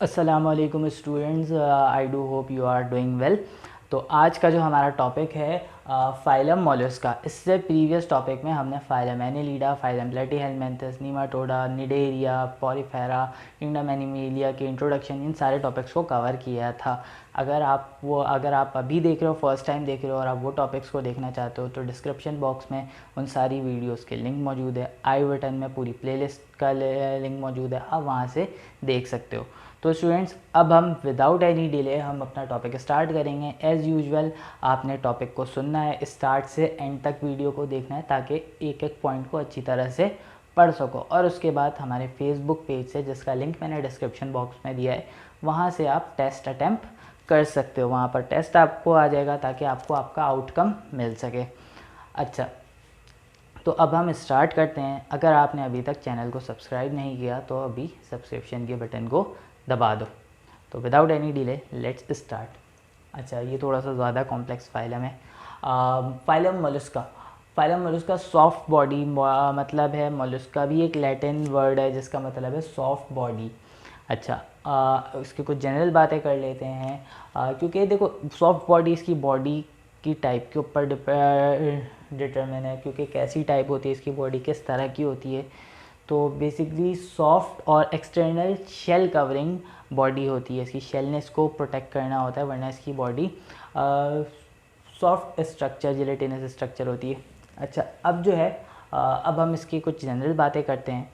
अस्सलामुअलैकुम students, I do hope you are doing well. तो आज का जो हमारा टॉपिक है फाइलम मोलस्का। इससे प्रीवियस टॉपिक में हमने phylum annelida, phylum platyhelminthes, nematoda, cnidaria, porifera, kingdom animalia के इंट्रोडक्शन, इन सारे टॉपिक्स को कवर किया था। अगर आप अभी देख रहे हो, फर्स्ट टाइम देख रहे हो और आप वो टॉपिक्स को देखना चाहते हो तो डिस्क्रिप्शन बॉक्स में उन सारी वीडियोस के लिंक मौजूद है। आई बटन में पूरी प्लेलिस्ट का लिंक मौजूद है, आप वहाँ से देख सकते हो। तो स्टूडेंट्स, अब हम विदाउट एनी डिले हम अपना टॉपिक स्टार्ट करेंगे। एज़ यूजुअल आपने टॉपिक को सुनना है, स्टार्ट से एंड तक वीडियो को देखना है ताकि एक एक पॉइंट को अच्छी तरह से पढ़ सको। और उसके बाद हमारे फेसबुक पेज से, जिसका लिंक मैंने डिस्क्रिप्शन बॉक्स में दिया है, वहाँ से आप टेस्ट अटैम्प्ट कर सकते हो। वहाँ पर टेस्ट आपको आ जाएगा ताकि आपको आपका आउटकम मिल सके। अच्छा, तो अब हम स्टार्ट करते हैं। अगर आपने अभी तक चैनल को सब्सक्राइब नहीं किया तो अभी सब्सक्रिप्शन के बटन को दबा दो। तो without any delay let's start. अच्छा, ये थोड़ा सा ज़्यादा कॉम्प्लेक्स फाइलम है। Phylum Mollusca. Phylum Mollusca soft body मतलब है। मोलस्का भी एक लैटिन वर्ड है जिसका मतलब है सॉफ्ट बॉडी। अच्छा, इसकी कुछ जनरल बातें कर लेते हैं। क्योंकि देखो, सॉफ्ट बॉडी इसकी बॉडी की टाइप के ऊपर डिटरमिन है, क्योंकि कैसी टाइप होती है इसकी बॉडी, किस तरह की होती है। तो बेसिकली सॉफ्ट और एक्सटर्नल शेल कवरिंग बॉडी होती है। इसकी शेलनेस को प्रोटेक्ट करना होता है, वरना इसकी body soft structure, gelatinous structure होती है। अच्छा, अब जो है अब हम इसकी कुछ जनरल बातें करते हैं।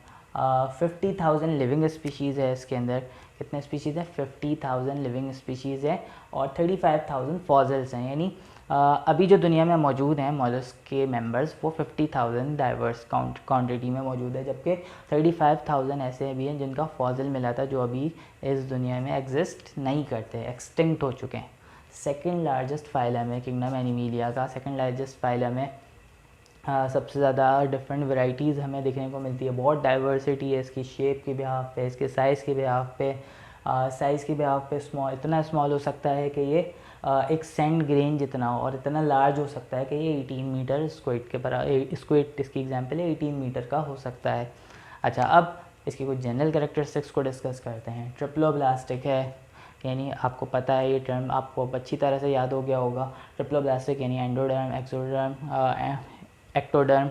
50,000 लिविंग स्पीशीज़ है इसके अंदर। कितने स्पीशीज़ हैं? 50,000 लिविंग स्पीशीज़ है और 35,000 फॉसिल्स हैं। यानी अभी जो दुनिया में मौजूद हैं मॉलस्क के मेंबर्स, वो 50,000 डाइवर्स क्वांटिटी में मौजूद है, जबकि 35,000 ऐसे भी हैं जिनका फॉसिल मिला था, जो अभी इस दुनिया में एग्जिस्ट नहीं करते, एक्सटिंक्ट हो चुके हैं। सेकेंड लार्जेस्ट फाइलम है किंगडम एनिमेलिया का। सेकेंड लार्जेस्ट फाइलम है। सबसे ज़्यादा डिफरेंट वैरायटीज़ हमें देखने को मिलती है। बहुत डाइवर्सिटी है इसकी शेप के बिहाफ पे, इसके साइज़ के बिहाफ पे। साइज़ के बिहाफ पे इतना स्मॉल हो सकता है कि ये एक सेंड ग्रेन जितना हो, और इतना लार्ज हो सकता है कि ये 18 मीटर स्क्वेट के बराबर, स्क्वेट इसकी एग्जांपल है, 18 मीटर का हो सकता है। अच्छा, अब इसकी कुछ जनरल कैरेक्टरिस्टिक्स को डिस्कस करते हैं। ट्रिप्लोब्लास्टिक है, यानी आपको पता है ये टर्म आपको अच्छी तरह से याद हो गया होगा। ट्रिप्लोब्लास्टिक यानी एंडोडर्म, एक्सोडर्म, एक्टोडर्म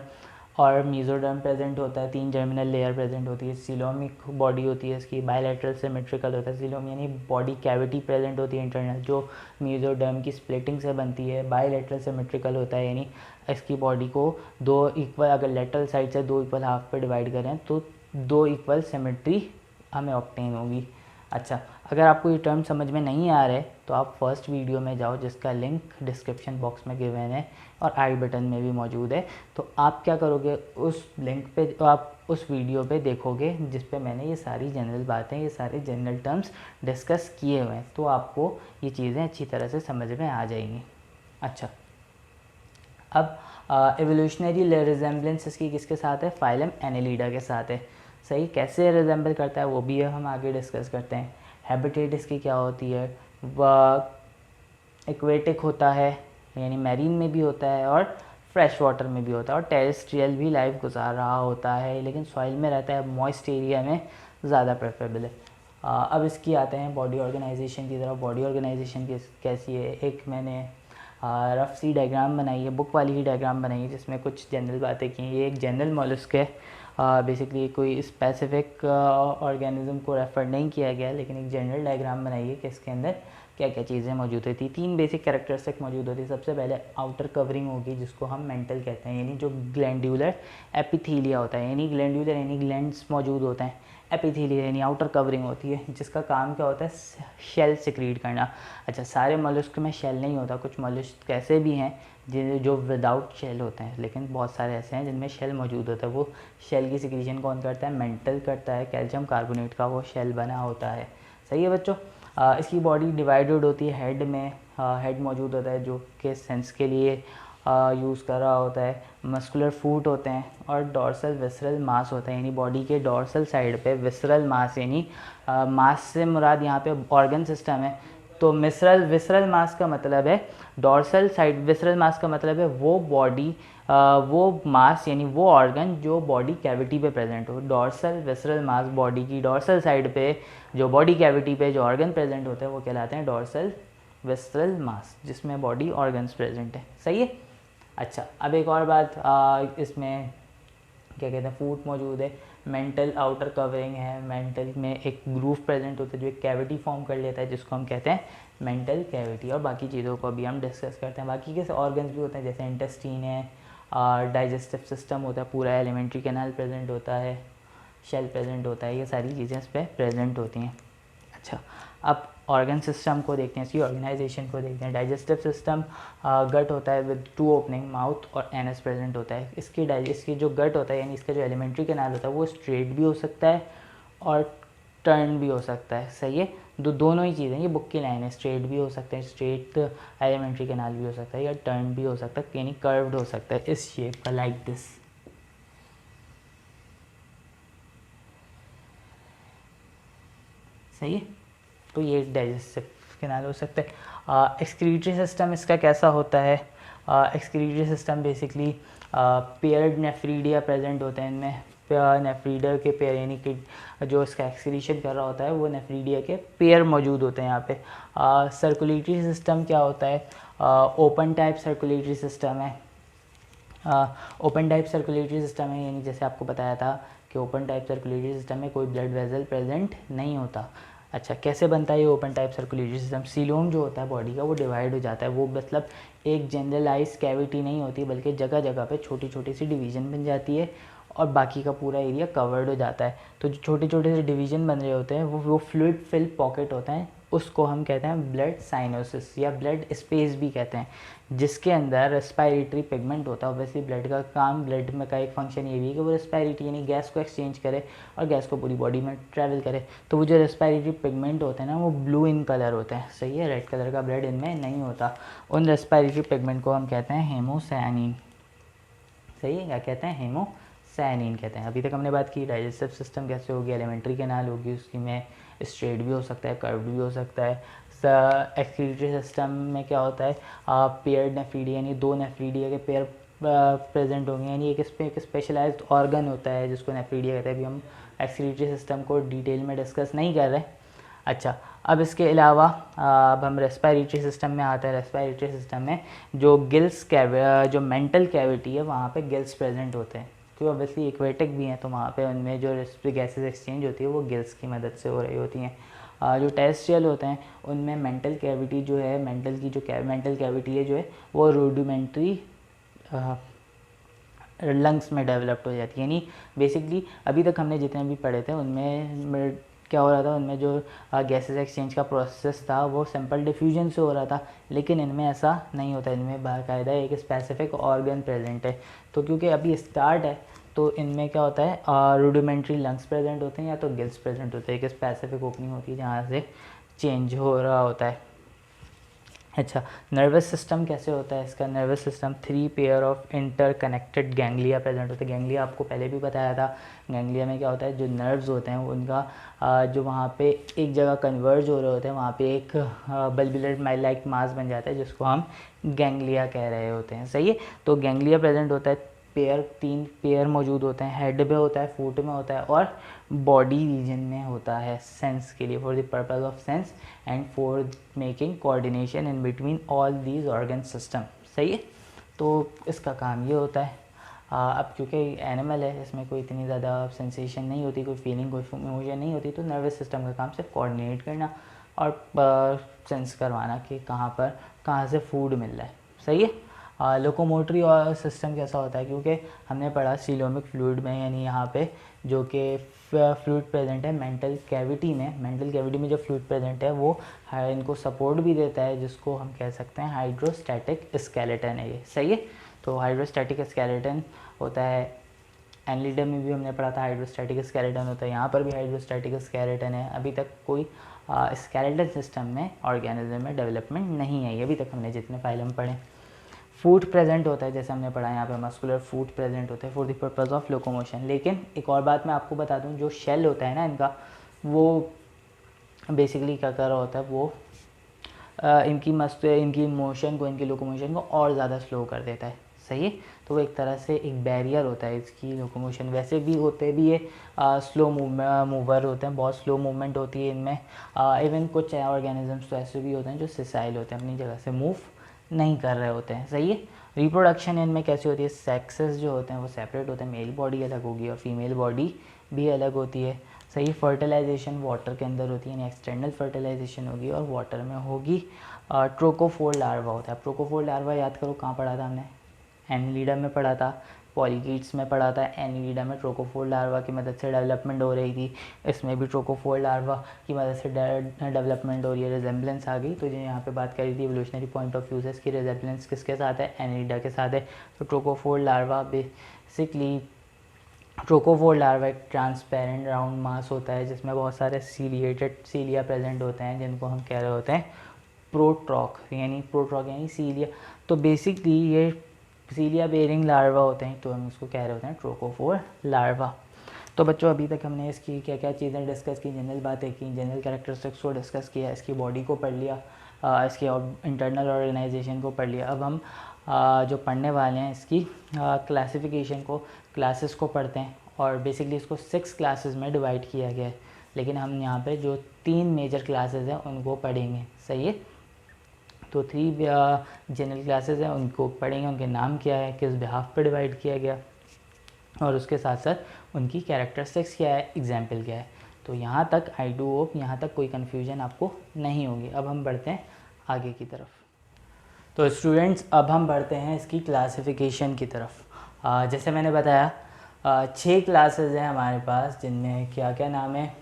और मीजोडर्म प्रेजेंट होता है। 3 जर्मिनल लेयर प्रेजेंट होती है। सिलोमिक बॉडी होती है इसकी। बायलैटरल सिमेट्रिकल होता है। सिलोम यानी बॉडी कैविटी प्रेजेंट होती है इंटरनल, जो मीजोडर्म की स्प्लिटिंग से बनती है। बायलैटरल सिमेट्रिकल होता है, यानी इसकी बॉडी को दो इक्वल, अगर लेटरल साइड से 2 इक्वल हाफ पे डिवाइड करें तो 2 इक्वल सिमेट्री हमें ऑब्टेन होगी। अच्छा, अगर आपको ये टर्म समझ में नहीं आ रहे तो आप फर्स्ट वीडियो में जाओ, जिसका लिंक डिस्क्रिप्शन बॉक्स में गिवन है और आई बटन में भी मौजूद है। तो आप क्या करोगे, उस लिंक पे आप उस वीडियो पे देखोगे जिस पे मैंने ये सारी जनरल बातें, ये सारे जनरल टर्म्स डिस्कस किए हुए हैं, तो आपको ये चीज़ें अच्छी तरह से समझ में आ जाएंगी। अच्छा, अब एवोल्यूशनरी रिजेम्बलेंस इसकी किसके साथ है? फाइलम एनिलीडा के साथ है। सही, कैसे रिजेंबल करता है वो भी हम आगे डिस्कस करते हैं। हैबिटेट इसकी क्या होती है? वह एक्वेटिक होता है, यानी मैरीन में भी होता है और फ्रेश वाटर में भी होता है, और टेरेस्ट्रियल भी लाइफ गुजार रहा होता है, लेकिन सॉइल में रहता है, मॉइस्ट एरिया में ज़्यादा प्रेफरेबल है। अब इसकी आते हैं बॉडी ऑर्गेनाइजेशन की तरफ। बॉडी ऑर्गेनाइजेशन कैसी है? एक मैंने रफ सी डायग्राम बनाई है, बुक वाली ही डायग्राम बनाई है, जिसमें कुछ जनरल बातें की हैं। ये एक जनरल मॉलस्क है। बेसिकली कोई स्पेसिफिक ऑर्गेनिज्म को रेफर नहीं किया गया, लेकिन एक जनरल डायग्राम बनाई है कि इसके अंदर क्या क्या चीज़ें मौजूद होती। 3 बेसिक कैरेक्टरिस्टिक मौजूद होती है। सबसे पहले आउटर कवरिंग होगी, जिसको हम मेंटल कहते हैं, यानी जो ग्लैंड्यूलर एपिथीलिया होता है, यानी ग्लैंड्यूलर यानी ग्लैंड्स मौजूद होते हैं। एपिथीलिया यानी आउटर कवरिंग होती है, जिसका काम क्या होता है? शेल सिक्रीट करना। अच्छा, सारे मॉलस्क में शेल नहीं होता, कुछ मॉलस्क ऐसे भी हैं जो विदाउट शेल होते हैं, लेकिन बहुत सारे ऐसे हैं जिनमें शेल मौजूद होता है। वो शेल की सिक्रीशन कौन करता है? मेंटल करता है। कैल्शियम कार्बोनेट का वो शेल बना होता है। सही है बच्चों। इसकी बॉडी डिवाइडेड होती है। हेड में हेड मौजूद होता है, जो कि सेंस के लिए यूज़ कर रहा होता है। मस्कुलर फूट होते हैं और डॉर्सल विसरल मास होता है, यानी बॉडी के डॉर्सल साइड पे विसरल मास, यानी मास से मुराद यहाँ पे ऑर्गन सिस्टम है। तो विसरल मास का मतलब है डॉर्सल साइड, विसरल मास का मतलब है वो बॉडी वो मास यानी वो ऑर्गन जो बॉडी कैविटी पे प्रेजेंट हो। डॉर्सल विसरल मास, बॉडी की डॉर्सल साइड पे जो बॉडी कैविटी पे जो ऑर्गन प्रेजेंट होते हैं वो कहलाते हैं डॉर्सल विसरल मास, जिसमें बॉडी ऑर्गन्स प्रेजेंट है। सही है। अच्छा, अब एक और बात, इसमें क्या कहते हैं, फूट मौजूद है, मेंटल आउटर कवरिंग है, मेंटल में एक ग्रूव प्रेजेंट होता है जो एक कैविटी फॉर्म कर लेता है जिसको हम कहते हैं मेंटल कैविटी। और बाकी चीज़ों को अभी हम डिस्कस करते हैं। बाकी के ऑर्गन्स भी होते हैं जैसे इंटेस्टीन है, डाइजेस्टिव सिस्टम होता है, पूरा एलिमेंट्री कैनाल प्रेजेंट होता है, शेल प्रेजेंट होता है, ये सारी चीज़ें इस पर प्रेजेंट होती हैं। अच्छा, अब ऑर्गन सिस्टम को देखते हैं, इसकी ऑर्गेनाइजेशन को देखते हैं। डाइजेस्टिव सिस्टम गट होता है विद 2 ओपनिंग, माउथ और एनस प्रेजेंट होता है। इसकी जो गट होता है यानी इसका जो एलिमेंट्री कैनाल होता है वो स्ट्रेट भी हो सकता है और टर्न भी हो सकता है। सही है, दोनों ही चीज़ें, ये बुक की लाइन है, स्ट्रेट भी हो सकता है, स्ट्रेट एलिमेंट्री कैनाल भी हो सकता है, या टर्न भी हो सकता है यानी कर्व्ड हो सकता है इस शेप का, लाइक दिस। सही है, तो ये डाइजेस्टिव कैनाल हो सकता है। एक्सक्रीटरी सिस्टम इसका कैसा होता है? Excretory system basically paired nephridia present होते हैं इनमें। नेफ्रीडर के पेयर यानी कि जो इसका एक्सक्रीशन कर रहा होता है वो नेफ्रीडिया के पेयर मौजूद होते हैं यहाँ पे। सर्कुलेटरी सिस्टम क्या होता है? ओपन टाइप सर्कुलेटरी सिस्टम है। ओपन टाइप सर्कुलेटरी सिस्टम है यानी जैसे आपको बताया था कि ओपन टाइप सर्कुलेटरी सिस्टम में कोई ब्लड वेसल प्रेजेंट नहीं होता। अच्छा, कैसे बनता है ये open type circulatory system? Coelom जो होता है बॉडी का वो डिवाइड हो जाता है, वो मतलब एक जनरलाइज कैविटी नहीं होती बल्कि जगह जगह पे छोटी छोटी सी डिवीज़न बन जाती है और बाकी का पूरा एरिया कवर्ड हो जाता है। तो जो छोटे छोटे से डिवीज़न बन रहे होते हैं वो फ्लूइड फिल पॉकेट होते हैं, उसको हम कहते हैं ब्लड साइनोसिस या ब्लड स्पेस भी कहते हैं, जिसके अंदर रेस्पिरेटरी पिगमेंट होता है। ऑब्वियसली ब्लड का काम, ब्लड में का एक फंक्शन ये भी है कि वो रेस्पिरेटरी यानी गैस को एक्सचेंज करे और गैस को पूरी बॉडी में ट्रैवल करे। तो वो जो रेस्पिरेटरी पिगमेंट होते हैं ना वो ब्लू इन कलर होते हैं। सही है, रेड कलर का ब्लड इनमें नहीं होता। उन रेस्पिरेटरी पिगमेंट को हम कहते हैं हेमोसायनिन। सही है, क्या कहते हैं? हेमोसायनिन कहते हैं। अभी तक हमने बात की डाइजेस्टिव सिस्टम कैसे होगी, एलिमेंट्री कैनाल होगी, उसकी में स्ट्रेट भी हो सकता है, कर्व्ड भी हो सकता है। एक्सक्रीटरी सिस्टम में क्या होता है? पेयर्ड नेफ्रीडिया यानी 2 नेफ्रीडिया के पेयर प्रेजेंट होंगे, यानी एक स्पेशलाइज्ड ऑर्गन होता है जिसको नेफ्रीडिया कहते हैं। अभी हम एक्सक्रीटरी सिस्टम को डिटेल में डिस्कस नहीं कर रहे। अच्छा, अब इसके अलावा अब हम रेस्पिरेटरी सिस्टम में आते हैं। रेस्पिरेटरी सिस्टम में जो जो मेंटल कैविटी है वहाँ पे गिल्स प्रेजेंट होते हैं, क्योंकि ऑब्वियसली एक्वेटिक भी हैं तो वहाँ पे उनमें जो गैसेस एक्सचेंज होती है वो गिल्स की मदद से हो रही होती हैं। जो टेरेस्ट्रियल होते हैं उनमें मेंटल कैविटी जो है, मेंटल कैविटी है जो है वो रूडिमेंट्री लंग्स में डेवलप्ड हो जाती है। यानी बेसिकली अभी तक हमने जितने भी पढ़े थे उनमें क्या हो रहा था, उनमें जो गैसेस एक्सचेंज का प्रोसेस था वो सिंपल डिफ्यूजन से हो रहा था, लेकिन इनमें ऐसा नहीं होता। इनमें बाकायदा एक स्पेसिफिक ऑर्गन प्रेजेंट है। तो क्योंकि अभी स्टार्ट है तो इनमें क्या होता है, रूडिमेंट्री लंग्स प्रेजेंट होते हैं या तो गिल्स प्रेजेंट होते हैं। एक स्पेसिफिक ओपनिंग होती है जहाँ से चेंज हो रहा होता है। अच्छा, नर्वस सिस्टम कैसे होता है इसका? Nervous system 3 pair of interconnected ganglia present होते हैं। गैंग्लिया आपको पहले भी बताया था। गैंग्लिया में क्या होता है, जो नर्व्स होते हैं उनका जो वहाँ पे एक जगह कन्वर्ज हो रहे होते हैं वहाँ पे एक बल्बुलर लाइक मास बन जाता है जिसको हम गैंग्लिया कह रहे होते हैं। सही है, तो गैंग्लिया प्रेजेंट होता है, 3 पेयर मौजूद होते हैं। हेड में होता है, फुट में होता है और बॉडी रीजन में होता है सेंस के लिए, for the purpose of sense and for making coordination in between all these organ system. सही है, तो इसका काम ये होता है। अब क्योंकि एनिमल है इसमें कोई इतनी ज़्यादा सेंसेशन नहीं होती, कोई फीलिंग, कोई इमोशन नहीं होती, तो नर्वस सिस्टम का काम सिर्फ कोऑर्डिनेट करना और सेंस करवाना कि कहाँ से फूड मिल रहा है। सही है। लोकोमोटरी और सिस्टम कैसा होता है, क्योंकि हमने पढ़ा सीलोमिक फ्लूइड में यानी यहाँ पे जो कि फ्लूइड प्रेजेंट है मेंटल कैविटी में जो फ्लूइड प्रेजेंट है वो इनको सपोर्ट भी देता है, जिसको हम कह सकते हैं हाइड्रोस्टैटिक स्केलेटन है ये। सही है, तो हाइड्रोस्टैटिक स्केलेटन होता है। एनलिडम में भी हमने पढ़ा था हाइड्रोस्टैटिक स्केलेटन होता है, यहाँ पर भी हाइड्रोस्टैटिक स्केलेटन है। अभी तक कोई स्केलेटन सिस्टम में ऑर्गेनिज्म में डेवलपमेंट नहीं आई अभी तक हमने जितने फाइलम पढ़े। फूट प्रेजेंट होता है, जैसे हमने पढ़ा यहाँ पे मस्कुलर फूट प्रेजेंट होता है for the purpose of locomotion. लेकिन एक और बात मैं आपको बता दूँ, जो शेल होता है ना इनका, वो बेसिकली क्या कर रहा होता है, वो इनकी मोशन को, इनकी लोकोमोशन को और ज़्यादा स्लो कर देता है। सही है, तो वो एक तरह से एक बैरियर होता है इसकी लोकोमोशन। वैसे भी होते भी ये स्लो मूवर होते हैं, बहुत स्लो मूवमेंट होती है इनमें। इवन कुछ ऑर्गेनिजम्स तो ऐसे भी होते हैं जो सिसाइल होते हैं, अपनी जगह से मूव नहीं कर रहे होते हैं। सही है, रिप्रोडक्शन इनमें कैसी होती है, सेक्सेस जो होते हैं वो सेपरेट होते हैं, मेल बॉडी अलग होगी और फीमेल बॉडी भी अलग होती है। सही, फर्टिलाइजेशन वाटर के अंदर होती है, यानी एक्सटर्नल फर्टिलाइजेशन होगी और वाटर में होगी। ट्रोकोफोर लार्वा होता है। ट्रोकोफोर लार्वा याद करो कहाँ पढ़ा था हमने, एनिलिडा में पढ़ा था, पॉलीकीट्स में पढ़ा था। एनिलिडा में ट्रोकोफोर लार्वा की मदद से डेवलपमेंट हो रही थी, इसमें भी ट्रोकोफोर लार्वा की मदद से डेवलपमेंट हो रही है, रिजेम्बलेंस आ गई। तो जो यहाँ पे बात करी थी एवोल्यूशनरी पॉइंट ऑफ व्यू से, इसकी रिजेम्बलेंस किसके साथ है, एनिलिडा के साथ है। तो trochophore larva basically, trochophore larva एक ट्रांसपेरेंट राउंड मास होता है जिसमें बहुत सारे सीलिया प्रेजेंट होते हैं, जिनको हम कह रहे होते हैं प्रोट्रॉक यानी सीलिया। तो बेसिकली ये सीलिया बेरिंग लार्वा होते हैं, तो हम इसको कह रहे होते हैं ट्रोकोफोर लार्वा। तो बच्चों अभी तक हमने इसकी क्या क्या चीज़ें डिस्कस की, जनरल बातें की, जनरल कैरेक्टरिस्टिक्स को डिस्कस किया, इसकी बॉडी को पढ़ लिया, इसके इंटरनल ऑर्गेनाइजेशन को पढ़ लिया। अब हम जो पढ़ने वाले हैं इसकी क्लासिफिकेशन को, क्लासेस को पढ़ते हैं। और बेसिकली इसको 6 क्लासेस में डिवाइड किया गया है, लेकिन हम यहाँ पे जो 3 मेजर क्लासेस हैं उनको पढ़ेंगे। सही है, तो 3 जनरल क्लासेस हैं उनको पढ़ेंगे, उनके नाम क्या है, किस बिहाफ पे डिवाइड किया गया, और उसके साथ साथ उनकी कैरेक्टरिस्टिक्स क्या है, एग्जाम्पल क्या है। तो यहाँ तक आई डू होप यहाँ तक कोई कन्फ्यूजन आपको नहीं होगी। अब हम बढ़ते हैं आगे की तरफ। तो स्टूडेंट्स अब हम बढ़ते हैं इसकी क्लासिफिकेशन की तरफ। जैसे मैंने बताया 6 क्लासेस हैं हमारे पास, जिनमें क्या क्या नाम है,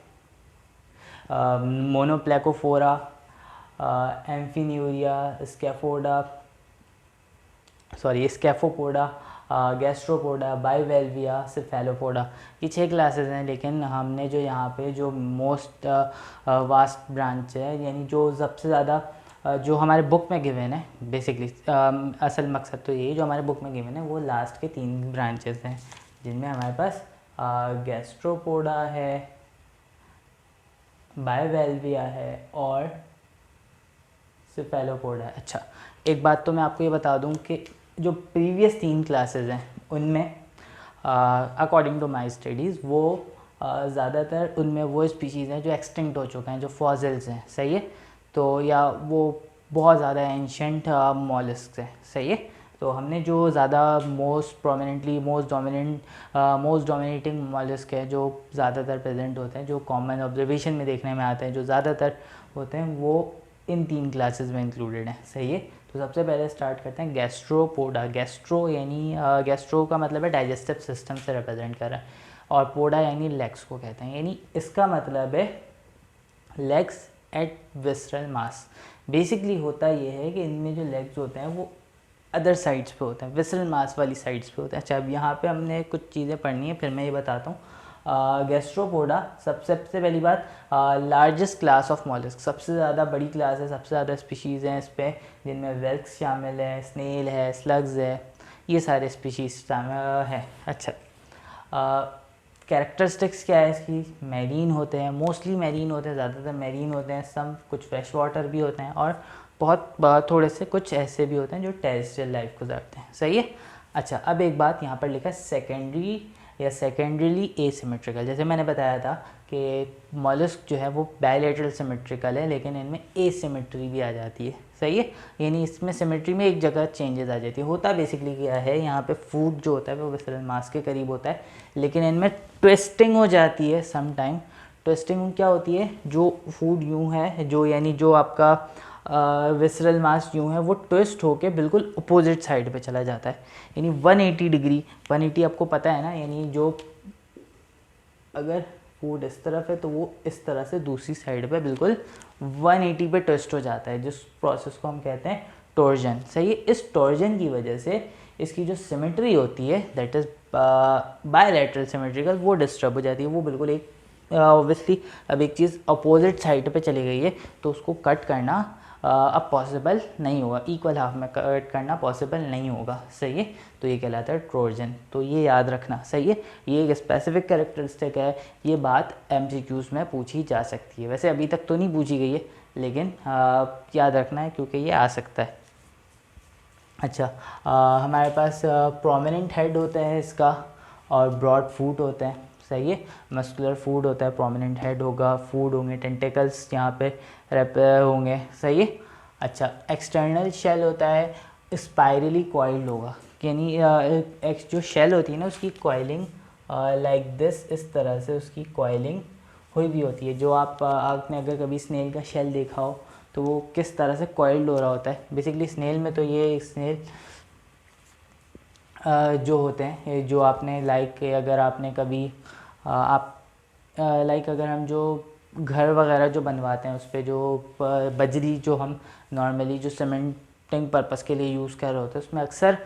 मोनोप्लेकोफोरा, एम्फिन्यूरिया, स्कैफोपोडा, गैस्ट्रोपोडा, बाइवेल्विया, सिफेलोपोडा। ये 6 क्लासेस हैं, लेकिन हमने जो यहाँ पे जो मोस्ट वास्ट ब्रांच है, यानी जो सबसे ज़्यादा जो हमारे बुक में गिवन है, बेसिकली असल मकसद तो यही, जो हमारे बुक में गिवन है वो लास्ट के 3 ब्रांचेस हैं, जिनमें हमारे पास गैस्ट्रोपोडा है, बाइवेल्विया है और सिफेलोपोडा है। अच्छा, एक बात तो मैं आपको ये बता दूं कि जो प्रीवियस 3 क्लासेस हैं उनमें अकॉर्डिंग टू माय स्टडीज़ वो ज़्यादातर उनमें वो स्पीशीज़ हैं जो एक्सटिंक्ट हो चुके हैं, जो फॉसिल्स हैं। सही है, तो या वो बहुत ज़्यादा एंशंट मॉलस्क हैं। सही है, तो हमने जो ज़्यादा मोस्ट डोमिनेटिंग मॉलस्क है, जो ज़्यादातर प्रेजेंट होते हैं, जो कॉमन ऑब्जर्वेशन में देखने में आते हैं, जो ज़्यादातर होते हैं, वो इन 3 क्लासेस में इंक्लूडेड हैं। सही है, तो सबसे पहले स्टार्ट करते हैं गैस्ट्रोपोडा। गैस्ट्रो का मतलब है डाइजेस्टिव सिस्टम से रिप्रेजेंट कर रहा है, और पोडा यानी लेग्स को कहते हैं, यानी इसका मतलब है लेग्स एट विसरल मास। बेसिकली होता ये है कि इनमें जो लेग्स होते हैं वो अदर साइड्स पे होते हैं, विसरल मास वाली साइड्स पे होते हैं। अच्छा, अब यहाँ पे हमने कुछ चीज़ें पढ़नी है, फिर मैं ये बताता हूँ। गैस्ट्रोपोडा सबसे पहली बात, लार्जेस्ट क्लास ऑफ मॉलस्क, सबसे ज़्यादा बड़ी क्लास है, सबसे ज़्यादा स्पीशीज़ हैं इस पर, जिनमें वेल्क्स शामिल है, स्नेल है, स्लग्स है, ये सारे स्पीशीज़ है। अच्छा, कैरेक्टरिस्टिक्स क्या है इसकी, मैरीन होते हैं, मोस्टली मैरीन होते हैं, ज़्यादातर मैरीन होते हैं, सम कुछ फ्रेश वाटर भी होते हैं, और बहुत थोड़े से कुछ ऐसे भी होते हैं जो टेरेस्ट्रियल लाइफ गुजारते हैं। सही है। अच्छा, अब एक बात यहाँ पर लिखा है सेकेंडरी या सेकेंडरीली एसिमेट्रिकल। जैसे मैंने बताया था कि मॉलस्क जो है वो बायलैटरल सिमेट्रिकल है, लेकिन इनमें एसिमेट्री भी आ जाती है। सही है, यानी इसमें सिमेट्री में एक जगह चेंजेस आ जाती है। होता बेसिकली क्या है, यहाँ पे फूड जो होता है वो विसरल मास के करीब होता है, लेकिन इनमें ट्विस्टिंग हो जाती है सम टाइम। ट्विस्टिंग क्या होती है, जो फूड यूँ है, जो यानी जो आपका विसरल मास यूँ है, वो ट्विस्ट होके बिल्कुल अपोजिट साइड पे चला जाता है, यानी 180 डिग्री। 180 आपको पता है ना, यानी जो अगर फूड इस तरफ है तो वो इस तरह से दूसरी साइड पे बिल्कुल 180 पे ट्विस्ट हो जाता है, जिस प्रोसेस को हम कहते हैं टॉर्जन। सही है, इस टॉर्जन की वजह से इसकी जो सिमेट्री होती है, दैट इज़ बायलैटरल सिमेट्रिकल, वो डिस्टर्ब हो जाती है। वो बिल्कुल एक ऑब्वियसली अब एक चीज़ अपोजिट साइड पे चली गई है, तो उसको कट करना अब पॉसिबल नहीं होगा, इक्वल हाफ में कट करना पॉसिबल नहीं होगा। सही है, तो ये कहलाता है ट्रोजन, तो ये याद रखना। सही है, ये एक स्पेसिफिक कैरेक्टरिस्टिक है, ये बात MCQs में पूछी जा सकती है। वैसे अभी तक तो नहीं पूछी गई है, लेकिन याद रखना है क्योंकि ये आ सकता है। अच्छा, हमारे पास प्रोमिनेंट हेड होता है इसका और ब्रॉड फूट होता है, सही है। मस्कुलर फूड होता है, प्रोमिनेंट हेड होगा, फूड होंगे, टेंटिकल्स यहाँ पे रेप होंगे, सही है। अच्छा, एक्सटर्नल शेल होता है, स्पाइरली कॉइल्ड होगा, यानी एक जो शेल होती है ना उसकी कॉइलिंग लाइक दिस, इस तरह से उसकी कॉइलिंग हुई भी होती है। जो आपने अगर कभी स्नेल का शेल देखा हो तो वो किस तरह से कॉइल्ड हो रहा होता है। बेसिकली स्नेल में तो ये स्नेल जो होते हैं, जो आपने लाइक अगर आपने कभी आप लाइक अगर हम जो घर वगैरह जो बनवाते हैं उस पर जो बजरी जो हम नॉर्मली जो सीमेंटिंग पर्पस के लिए यूज़ कर रहे होते हैं उसमें अक्सर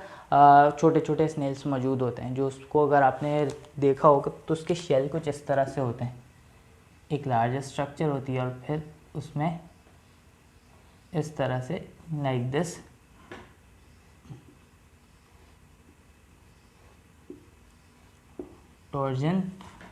छोटे छोटे स्नेल्स मौजूद होते हैं, जो उसको अगर आपने देखा होगा तो उसके शेल कुछ इस तरह से होते हैं। एक लार्ज स्ट्रक्चर होती है और फिर उसमें इस तरह से लाइक दिस टॉर्जन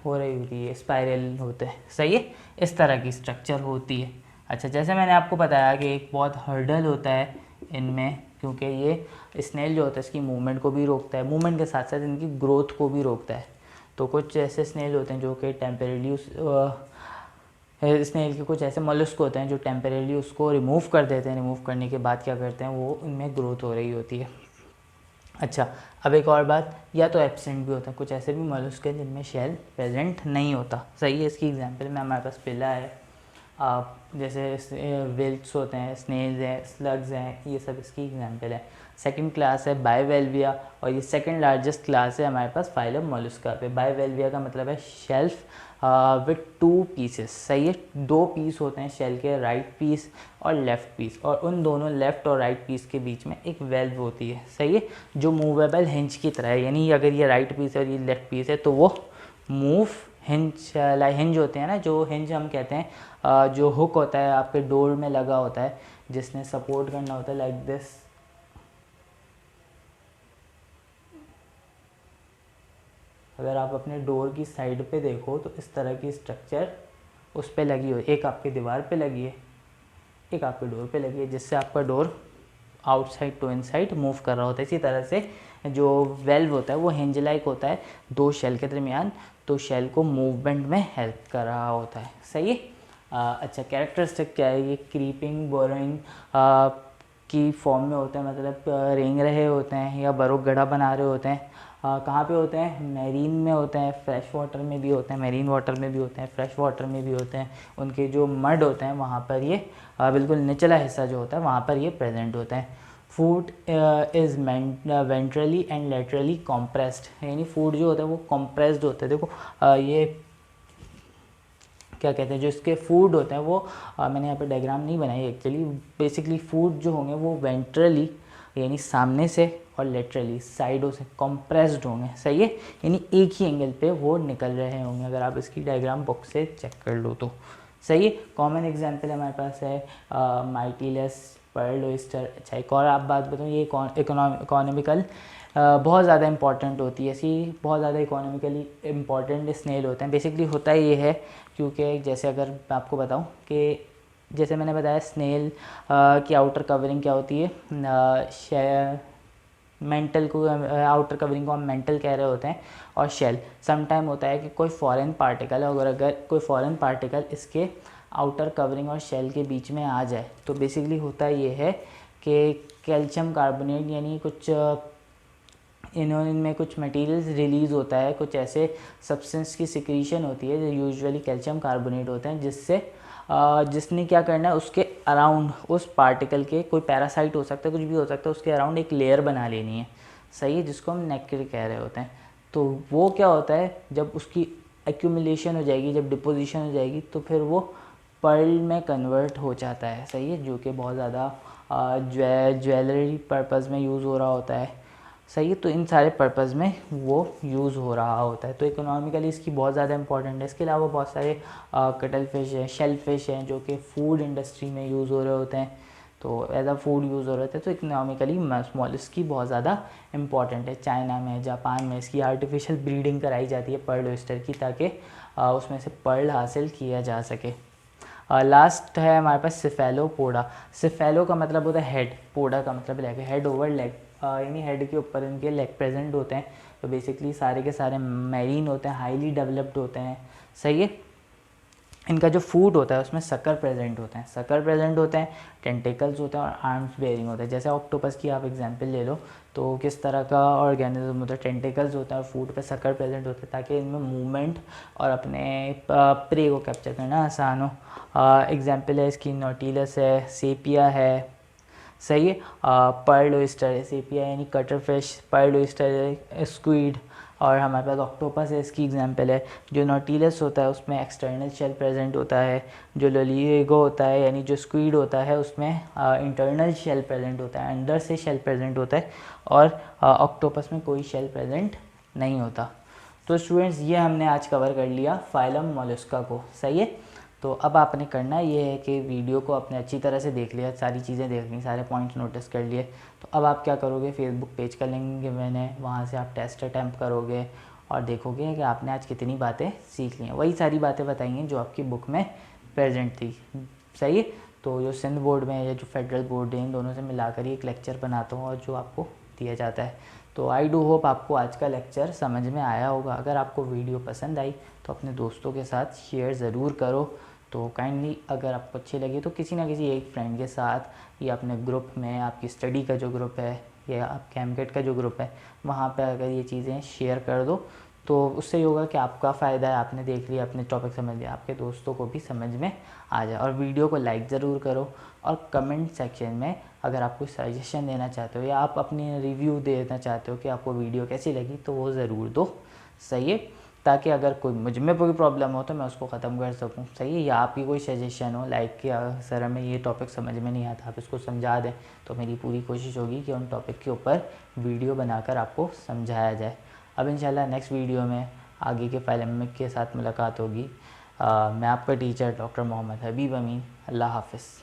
हो रही होती है, स्पाइरल होते हैं, सही है। इस तरह की स्ट्रक्चर होती है। अच्छा, जैसे मैंने आपको बताया कि एक बहुत हर्डल होता है इनमें, क्योंकि ये स्नेल जो होता है इसकी मूवमेंट को भी रोकता है, मूवमेंट के साथ साथ इनकी ग्रोथ को भी रोकता है। तो कुछ ऐसे स्नेल होते हैं जो कि टेम्परेली स्नेल के कुछ ऐसे मोलस्क होते हैं जो टेम्परेली उसको रिमूव कर देते हैं। रिमूव करने के बाद क्या करते हैं, वो उनमें ग्रोथ हो रही होती है। अच्छा, अब एक और बात, या तो एब्सेंट भी होता है, कुछ ऐसे भी मोलस्क हैं जिनमें शेल प्रेजेंट नहीं होता, सही है। इसकी एग्जांपल में हमारे पास पिला है, जैसे विल्ट्स होते हैं, स्नेल्स हैं, स्लग्स हैं, ये सब इसकी एग्जांपल है। सेकंड क्लास है बायोवेल्विया, और ये सेकंड लार्जेस्ट क्लास है हमारे पास फाइलम मोलस्का पे। बायोवेल्विया का मतलब है शेल्फ विथ 2 पीसेस, सही है। 2 पीस होते हैं शेल के, राइट पीस और लेफ़्ट पीस, और उन दोनों लेफ़्ट और राइट पीस के बीच में एक वेल्व होती है, सही है, जो मूवेबल हिंज की तरह है। यानी अगर ये राइट पीस है और ये लेफ़्ट पीस है तो वो मूव हिंज हिंज होते हैं ना, जो हिंज हम कहते हैं, जो हुक होता है आपके डोर में लगा होता है जिसने सपोर्ट करना होता है लाइक दिस। अगर आप अपने डोर की साइड पे देखो तो इस तरह की स्ट्रक्चर उस पे लगी हो, एक आपके दीवार पे लगी है, एक आपके डोर पे लगी है, जिससे आपका door outside to inside move कर रहा होता है। इसी तरह से जो वेल्व होता है वो हिंज लाइक होता है 2 शेल के दरमियान, तो शेल को मूवमेंट में हेल्प कर रहा होता है, सही है। अच्छा, कैरेक्टरिस्टिक क्या है, ये क्रीपिंग बोरोइंग की फॉर्म में होते हैं, मतलब रेंग रहे होते हैं या बरो गड्ढा बना रहे होते हैं। कहाँ पे होते हैं, मैरीन में होते हैं, फ्रेश वाटर में भी होते हैं, मैरीन वाटर में भी होते हैं, फ्रेश वाटर में भी होते हैं। उनके जो मड होते हैं वहाँ पर ये बिल्कुल निचला हिस्सा जो होता है वहाँ पर ये प्रेजेंट होता है। Food is ventrally and laterally compressed, यानी फूड जो होता है वो कॉम्प्रेस्ड होता है। देखो ये क्या कहते हैं, जो इसके फूड होते हैं वो मैंने यहाँ पे डायग्राम नहीं बनाई एक्चुअली। बेसिकली फूड जो होंगे वो वेंट्रली यानी सामने से और लेटरली साइडों से कॉम्प्रेस्ड होंगे, सही है, यानी एक ही एंगल पे वो निकल रहे होंगे। अगर आप इसकी डायग्राम बुक से चेक कर लो तो सही है। कॉमन एग्जांपल हमारे पास है माइटीलेस पर्ल ओयस्टर। अच्छा, एक और आप बात बताऊँ, ये इकोनॉमिकल बहुत ज़्यादा इंपॉर्टेंट होती है, ऐसी बहुत ज़्यादा इकोनॉमिकली इम्पॉर्टेंट स्नेल होते हैं। बेसिकली होता ये है, क्योंकि जैसे अगर मैं आपको बताऊं कि जैसे मैंने बताया स्नेल की आउटर कवरिंग क्या होती है, मेंटल को आउटर कवरिंग को हम मेंटल कह रहे होते हैं, और शेल सम टाइम होता है कि कोई फॉरेन पार्टिकल, अगर कोई फॉरेन पार्टिकल इसके आउटर कवरिंग और शेल के बीच में आ जाए तो बेसिकली होता ये है कि कैल्शियम कार्बोनेट यानी कुछ इनमें कुछ मटेरियल्स रिलीज़ होता है, कुछ ऐसे सब्सटेंस की सिक्रीशन होती है जो यूजुअली कैल्शियम कार्बोनेट होते हैं, जिससे जिसने क्या करना है उसके अराउंड उस पार्टिकल के, कोई पैरासाइट हो सकता है, कुछ भी हो सकता है, उसके अराउंड एक लेयर बना लेनी है, सही है, जिसको हम नेक्ड कह रहे होते हैं। तो वो क्या होता है, जब उसकी एक्यूमुलेशन हो जाएगी, जब डिपोजिशन हो जाएगी तो फिर वो पर्ल में कन्वर्ट हो जाता है, सही है, जो कि बहुत ज़्यादा ज्वेलरी पर्पज़ में यूज़ हो रहा होता है, सही है। तो इन सारे पर्पज़ में वो यूज़ हो रहा होता है, तो इकोनॉमिकली इसकी बहुत ज़्यादा इंपॉर्टेंट है। इसके अलावा बहुत सारे कटल फिश हैं, शेल फिश हैं, जो कि फूड इंडस्ट्री में यूज़ हो रहे होते हैं, तो एज अ फूड यूज़ हो रहे थे। तो इकोनॉमिकली मोलस्क की बहुत ज़्यादा इंपॉर्टेंट है। चाइना में, जापान में इसकी आर्टिफिशियल ब्रीडिंग कराई जाती है पर्ल ओयस्टर की, ताकि उसमें से पर्ल हासिल किया जा सके। लास्ट है हमारे पास सिफेलोपोडा। सिफेलो का मतलब होता है हेड, पोडा का मतलब लेग, हेड ओवर लेग, यानी हेड के ऊपर इनके लेग प्रेजेंट होते हैं। तो बेसिकली सारे के सारे मैरीन होते हैं, हाईली डेवलप्ड होते हैं। सही है। इनका जो फूड होता है उसमें सकर प्रेजेंट होते हैं, सकर प्रेजेंट होते हैं, टेंटिकल्स होते हैं और आर्म्स बेयरिंग होते हैं। जैसे ऑक्टोपस की आप एग्जांपल ले लो तो किस तरह का ऑर्गेनिज्म होता है, टेंटिकल्स होते हैं और फूड पे सकर प्रेजेंट होते हैं ताकि इनमें मूवमेंट और अपने प्रे को कैप्चर करना आसान हो। एग्जांपल है इसकी नोटिलस है, सेपिया है। सही है। पर्ल ओयस्टर है, सेपिया यानी कटर फिश, पर्ल ओयस्टर है, स्क्विड, और हमारे पास ऑक्टोपस है, इसकी एग्जांपल है। जो नोटिलस होता है उसमें एक्सटर्नल शेल प्रेजेंट होता है, जो लोलिगो होता है यानी जो स्क्विड होता है उसमें इंटरनल शेल प्रेजेंट होता है, अंदर से शेल प्रेजेंट होता है, और ऑक्टोपस में कोई शेल प्रेजेंट नहीं होता। तो स्टूडेंट्स ये हमने आज कवर कर लिया फाइलम मोलस्का को। सही है। तो अब आपने करना ये है कि वीडियो को आपने अच्छी तरह से देख लिया, सारी चीज़ें देख ली, सारे पॉइंट्स नोटिस कर लिए। तो अब आप क्या करोगे, फेसबुक पेज का लिंक मैंने, वहाँ से आप टेस्ट अटैम्प्ट करोगे और देखोगे कि आपने आज कितनी बातें सीख ली हैं। वही सारी बातें बताइए जो आपकी बुक में प्रेजेंट थी। सही है। तो जो सिंध बोर्ड में या जो फेडरल बोर्ड है इन दोनों से मिलाकर ही एक लेक्चर बनाता हूँ और जो आपको दिया जाता है। तो आई डू होप आपको आज का लेक्चर समझ में आया होगा। अगर आपको वीडियो पसंद आई तो अपने दोस्तों के साथ शेयर ज़रूर करो। तो काइंडली अगर आपको अच्छी लगी तो किसी ना किसी एक फ्रेंड के साथ या अपने ग्रुप में, आपकी स्टडी का जो ग्रुप है या आपके एमकेट का जो ग्रुप है वहाँ पे अगर ये चीज़ें शेयर कर दो तो उससे ये होगा कि आपका फ़ायदा है, आपने देख लिया, अपने टॉपिक समझ लिया, आपके दोस्तों को भी समझ में आ जाए। और वीडियो को लाइक ज़रूर करो और कमेंट सेक्शन में अगर आप कोई सजेशन देना चाहते हो या आप अपनी रिव्यू देना चाहते हो कि आपको वीडियो कैसी लगी तो वो ज़रूर दो। सही है। ताकि अगर कोई मुझ में कोई प्रॉब्लम हो तो मैं उसको ख़त्म कर सकूं। सही है। या आपकी कोई सजेशन हो लाइक कि सर हमें ये टॉपिक समझ में नहीं आता, आप इसको समझा दें, तो मेरी पूरी कोशिश होगी कि उन टॉपिक के ऊपर वीडियो बनाकर आपको समझाया जाए। अब इंशाल्लाह नेक्स्ट वीडियो में आगे के फाइलम के साथ मुलाकात होगी। मैं आपका टीचर डॉक्टर मोहम्मद हबीब अमीन। अल्लाह हाफ़िज़।